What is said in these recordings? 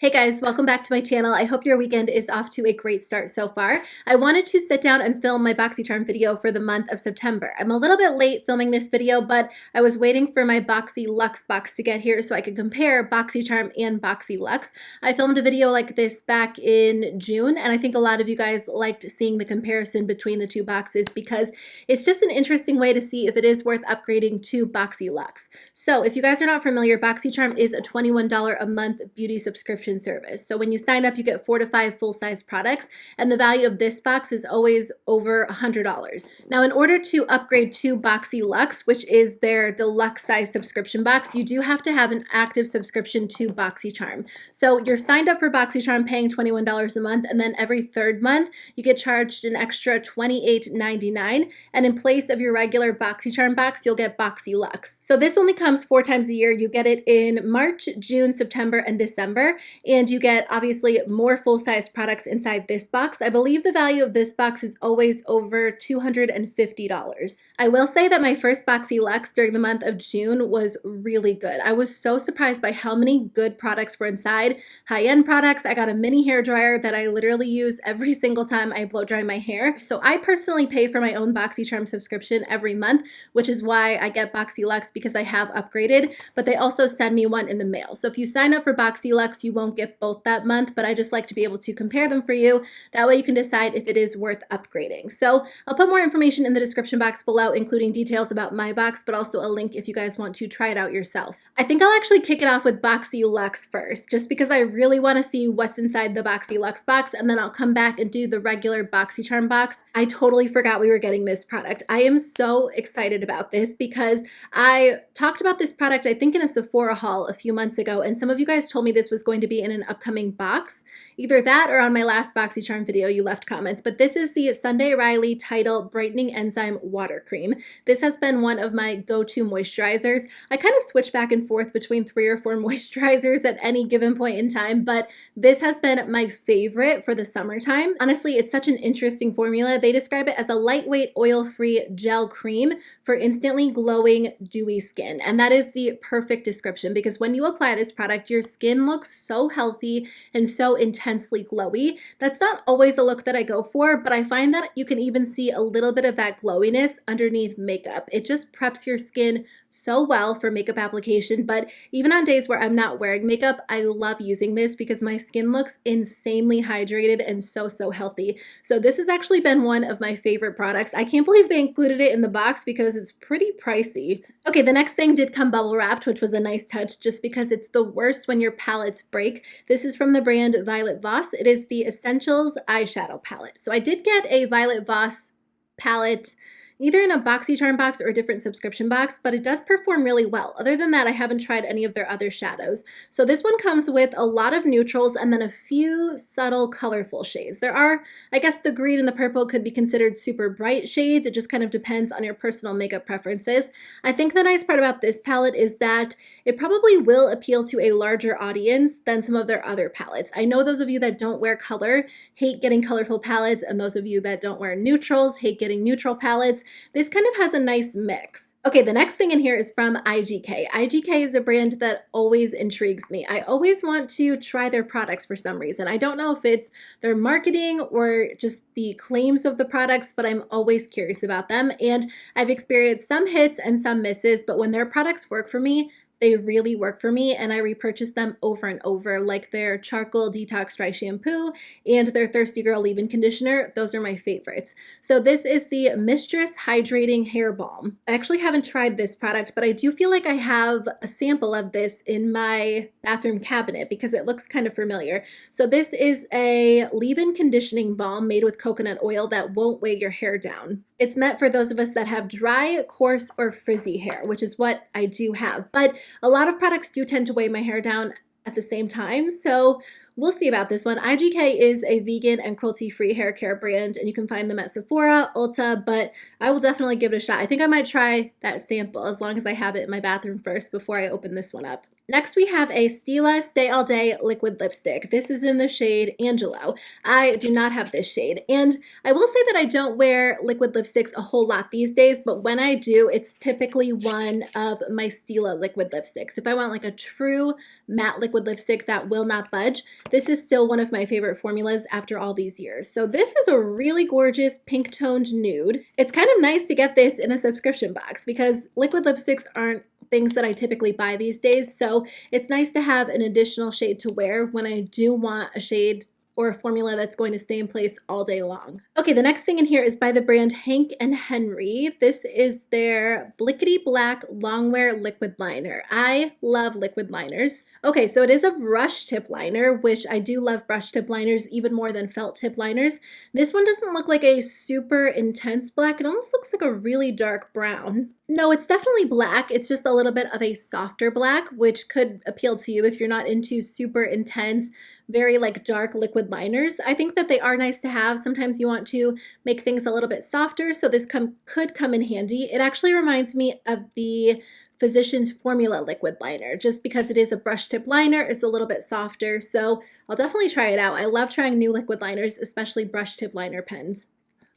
Hey guys, welcome back to my channel. I hope your weekend is off to a great start so far. I wanted to sit down and film my Boxycharm video for the month of September. I'm a little bit late filming this video, but I was waiting for my Boxyluxe box to get here so I could compare Boxycharm and Boxyluxe. I filmed a video like this back in June, and I think a lot of you guys liked seeing the comparison between the two boxes because it's just an interesting way to see if it is worth upgrading to Boxyluxe. So if you guys are not familiar, Boxycharm is a $21 a month beauty subscription service. So when you sign up, you get 4 to 5 full-size products, and the value of this box is always over $100. Now, in order to upgrade to Boxyluxe, which is their deluxe size subscription box, you do have to have an active subscription to Boxycharm. So you're signed up for Boxycharm paying $21 a month, and then every third month, you get charged an extra $28.99, and in place of your regular Boxycharm box, you'll get Boxyluxe. So this only comes 4 times a year. You get it in March, June, September, and December. And you get obviously more full-size products inside this box. I believe the value of this box is always over $250. I will say that my first Boxyluxe during the month of June was really good. I was so surprised by how many good products were inside. High-end products. I got a mini hair dryer that I literally use every single time I blow dry my hair. So I personally pay for my own Boxycharm subscription every month, which is why I get Boxyluxe because I have upgraded, but they also send me one in the mail. So if you sign up for Boxyluxe, you won't get both that month, but I just like to be able to compare them for you. That way you can decide if it is worth upgrading. So I'll put more information in the description box below, including details about my box, but also a link if you guys want to try it out yourself. I think I'll actually kick it off with Boxyluxe first, just because I really want to see what's inside the Boxyluxe box, and then I'll come back and do the regular Boxycharm box. I totally forgot we were getting this product. I am so excited about this because I talked about this product, I think in a Sephora haul a few months ago, and some of you guys told me this was going to be in an upcoming box. Either that or on my last Boxycharm video you left comments, but this is the Sunday Riley TIDAL Brightening Enzyme Water Cream. This has been one of my go-to moisturizers. I kind of switch back and forth between 3 or 4 moisturizers at any given point in time, but this has been my favorite for the summertime. Honestly, it's such an interesting formula. They describe it as a lightweight, oil-free gel cream for instantly glowing, dewy skin. And that is the perfect description because when you apply this product, your skin looks so healthy and so intensely glowy. That's not always a look that I go for, but I find that you can even see a little bit of that glowiness underneath makeup. It just preps your skin so well for makeup application, but even on days where I'm not wearing makeup, I love using this because my skin looks insanely hydrated and so healthy. So this has actually been one of my favorite products. I can't believe they included it in the box because it's pretty pricey. Okay, the next thing did come bubble wrapped, which was a nice touch just because it's the worst when your palettes break. This is from the brand Violet Voss. It is the Essentials Eyeshadow Palette. So I did get a Violet Voss palette either in a Boxycharm box or a different subscription box, but it does perform really well. Other than that, I haven't tried any of their other shadows. So this one comes with a lot of neutrals and then a few subtle colorful shades. There are, I guess the green and the purple could be considered super bright shades. It just kind of depends on your personal makeup preferences. I think the nice part about this palette is that it probably will appeal to a larger audience than some of their other palettes. I know those of you that don't wear color hate getting colorful palettes, and those of you that don't wear neutrals hate getting neutral palettes. This kind of has a nice mix. Okay, the next thing in here is from IGK. IGK is a brand that always intrigues me. I always want to try their products for some reason. I don't know if it's their marketing or just the claims of the products, but I'm always curious about them. And I've experienced some hits and some misses, but when their products work for me, they really work for me, and I repurchase them over and over, like their Charcoal Detox Dry Shampoo and their Thirsty Girl Leave-In Conditioner. Those are my favorites. So this is the MISTRESS Hydrating Hair Balm. I actually haven't tried this product, but I do feel like I have a sample of this in my bathroom cabinet because it looks kind of familiar. So this is a leave-in conditioning balm made with coconut oil that won't weigh your hair down. It's meant for those of us that have dry, coarse, or frizzy hair, which is what I do have. But a lot of products do tend to weigh my hair down at the same time, so we'll see about this one. IGK is a vegan and cruelty-free hair care brand, and you can find them at Sephora, Ulta, but I will definitely give it a shot. I think I might try that sample as long as I have it in my bathroom first before I open this one up. Next, we have a Stila Stay All Day liquid lipstick. This is in the shade Angelo. I do not have this shade. And I will say that I don't wear liquid lipsticks a whole lot these days, but when I do, it's typically one of my Stila liquid lipsticks. If I want like a true matte liquid lipstick that will not budge, this is still one of my favorite formulas after all these years. So this is a really gorgeous pink toned nude. It's kind of nice to get this in a subscription box because liquid lipsticks aren't things that I typically buy these days. So it's nice to have an additional shade to wear when I do want a shade or a formula that's going to stay in place all day long. Okay, the next thing in here is by the brand Hank and Henry. This is their Blickety Black Longwear Liquid Liner. I love liquid liners. Okay, so it is a brush tip liner, which I do love brush tip liners even more than felt tip liners. This one doesn't look like a super intense black. It almost looks like a really dark brown. No, it's definitely black. It's just a little bit of a softer black, which could appeal to you if you're not into super intense, very like dark liquid liners. I think that they are nice to have. Sometimes you want to make things a little bit softer, so this could come in handy. It actually reminds me of the Physicians Formula liquid liner, just because it is a brush tip liner. It's a little bit softer, so I'll definitely try it out. I love trying new liquid liners, especially brush tip liner pens.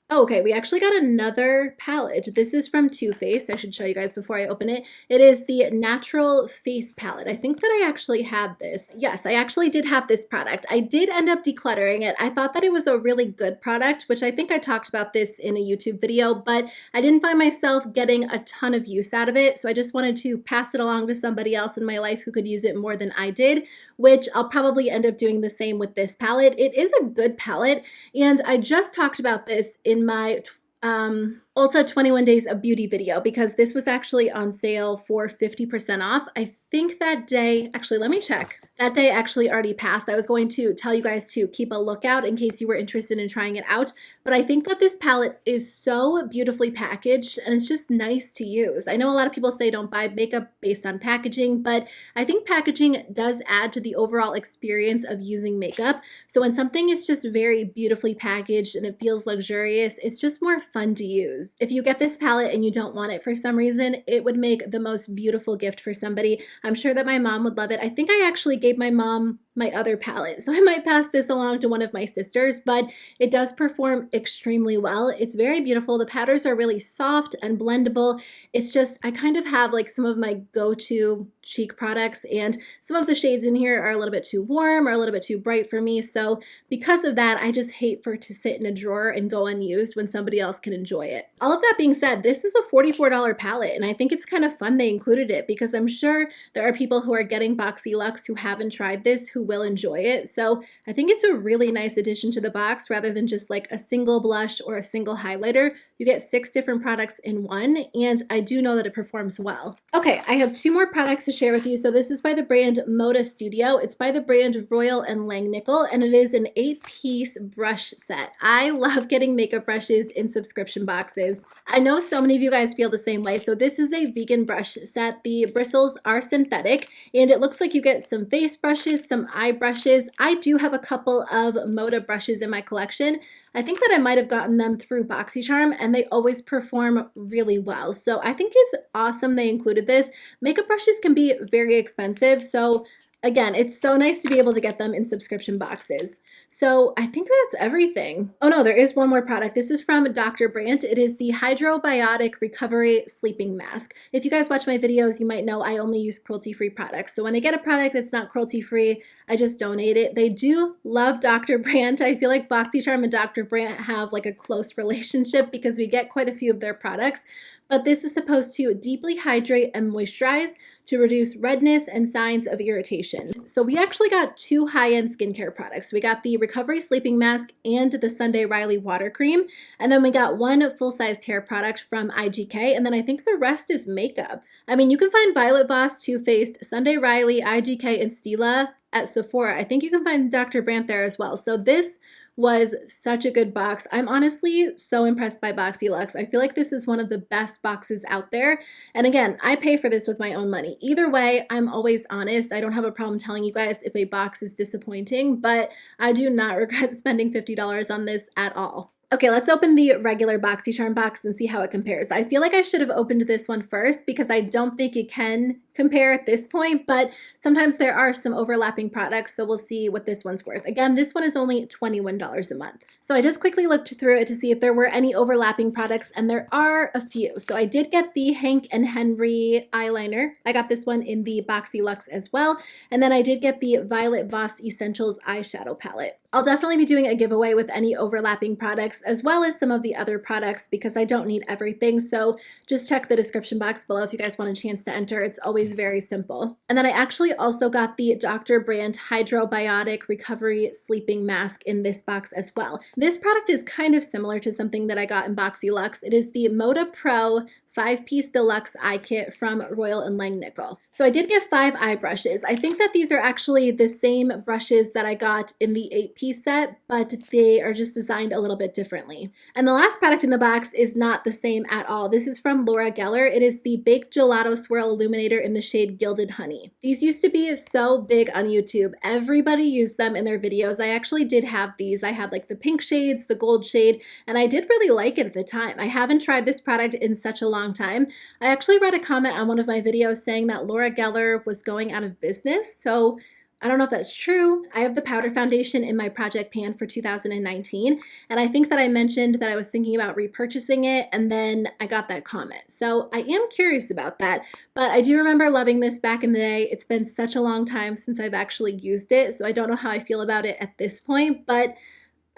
Oh, okay, we actually got another palette. This is from Too Faced. I should show you guys before I open it. It is the Natural Face Palette. I think that I actually had this. Yes, I actually did have this product. I did end up decluttering it. I thought that it was a really good product, which I think I talked about this in a YouTube video, but I didn't find myself getting a ton of use out of it, so I just wanted to pass it along to somebody else in my life who could use it more than I did, which I'll probably end up doing the same with this palette. It is a good palette, and I just talked about this in my Ulta 21 Days of Beauty video because this was actually on sale for 50% off. I think that day, actually, let me check. That day actually already passed. I was going to tell you guys to keep a lookout in case you were interested in trying it out, but I think that this palette is so beautifully packaged and it's just nice to use. I know a lot of people say don't buy makeup based on packaging, but I think packaging does add to the overall experience of using makeup. So when something is just very beautifully packaged and it feels luxurious, it's just more fun to use. If you get this palette and you don't want it for some reason, it would make the most beautiful gift for somebody. I'm sure that my mom would love it. I think I actually gave my mom my other palette, so I might pass this along to one of my sisters, but it does perform extremely well. It's very beautiful. The powders are really soft and blendable. It's just, I kind of have like some of my go-to cheek products, and some of the shades in here are a little bit too warm or a little bit too bright for me, so because of that, I just hate for it to sit in a drawer and go unused when somebody else can enjoy it. All of that being said, this is a $44 palette, and I think it's kind of fun they included it because I'm sure there are people who are getting Boxyluxe who haven't tried this who will enjoy it. So I think it's a really nice addition to the box rather than just like a single blush or a single highlighter. You get 6 different products in one, and I do know that it performs well. Okay, I have 2 more products to share with you. So this is by the brand Moda Studio. It's by the brand Royal and Langnickel, and it is an 8-piece brush set. I love getting makeup brushes in subscription boxes. I know so many of you guys feel the same way. So this is a vegan brush set. The bristles are synthetic, and it looks like you get some face brushes, some eye brushes. I do have a couple of Moda brushes in my collection. I think that I might have gotten them through Boxycharm, and they always perform really well. So I think it's awesome they included this. Makeup brushes can be very expensive, so again, it's so nice to be able to get them in subscription boxes. So I think that's everything. Oh no, there is one more product. This is from Dr. Brandt. It is the Hydrobiotic Recovery Sleeping Mask. If you guys watch my videos, you might know I only use cruelty-free products. So when I get a product that's not cruelty-free, I just donate it. They do love Dr. Brandt. I feel like Boxycharm and Dr. Brandt have like a close relationship because we get quite a few of their products. But this is supposed to deeply hydrate and moisturize to reduce redness and signs of irritation. So we actually got 2 high-end skincare products. We got the Recovery Sleeping Mask and the Sunday Riley Water Cream. And then we got 1 full-sized hair product from IGK. And then I think the rest is makeup. I mean, you can find Violet Voss, Too Faced, Sunday Riley, IGK, and Stila at Sephora. I think you can find Dr. Brandt there as well. So this was such a good box. I'm honestly so impressed by Boxyluxe. I feel like this is one of the best boxes out there. And again, I pay for this with my own money. Either way, I'm always honest. I don't have a problem telling you guys if a box is disappointing, but I do not regret spending $50 on this at all. Okay, let's open the regular Boxycharm box and see how it compares. I feel like I should have opened this one first because I don't think it can compare at this point, but sometimes there are some overlapping products, so we'll see what this one's worth. Again, this one is only $21 a month. So I just quickly looked through it to see if there were any overlapping products, and there are a few. So I did get the Hank and Henry eyeliner. I got this one in the Boxyluxe as well, and then I did get the Violet Voss Essentials eyeshadow palette. I'll definitely be doing a giveaway with any overlapping products as well as some of the other products because I don't need everything. So just check the description box below if you guys want a chance to enter. It's always very simple. And then I actually also got the Dr. Brandt Hydrobiotic Recovery Sleeping Mask in this box as well. This product is kind of similar to something that I got in Boxyluxe. It is the Moda Pro 5-piece deluxe eye kit from Royal & Langnickel. So I did get 5 eye brushes. I think that these are actually the same brushes that I got in the 8-piece set, but they are just designed a little bit differently. And the last product in the box is not the same at all. This is from Laura Geller. It is the Baked Gelato Swirl Illuminator in the shade Gilded Honey. These used to be so big on YouTube. Everybody used them in their videos. I actually did have these. I had like the pink shades, the gold shade, and I did really like it at the time. I haven't tried this product in such a long time. I actually read a comment on one of my videos saying that Laura Geller was going out of business, so I don't know if that's true. I have the powder foundation in my project pan for 2019, and I think that I mentioned that I was thinking about repurchasing it, and then I got that comment. So I am curious about that, but I do remember loving this back in the day. It's been such a long time since I've actually used it, so I don't know how I feel about it at this point, but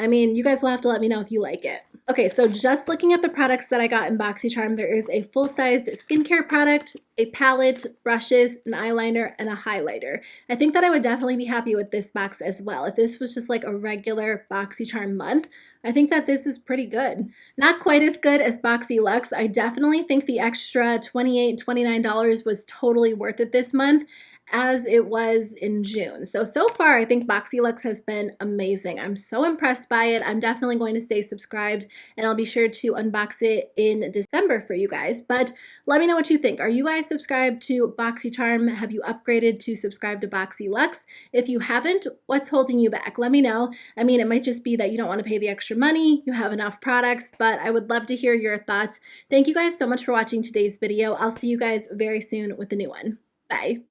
I mean, you guys will have to let me know if you like it. Okay, so just looking at the products that I got in Boxycharm, there is a full-sized skincare product, a palette, brushes, an eyeliner, and a highlighter. I think that I would definitely be happy with this box as well. If this was just like a regular Boxycharm month, I think that this is pretty good. Not quite as good as Boxyluxe. I definitely think the extra $28, $29 was totally worth it this month, as it was in June. So far, I think Boxyluxe has been amazing. I'm so impressed by it. I'm definitely going to stay subscribed, and I'll be sure to unbox it in December for you guys. But let me know what you think. Are you guys subscribed to Boxycharm? Have you upgraded to subscribe to Boxyluxe? If you haven't, what's holding you back? Let me know. I mean, it might just be that you don't want to pay the extra money, you have enough products, but I would love to hear your thoughts. Thank you guys so much for watching today's video. I'll see you guys very soon with a new one. Bye.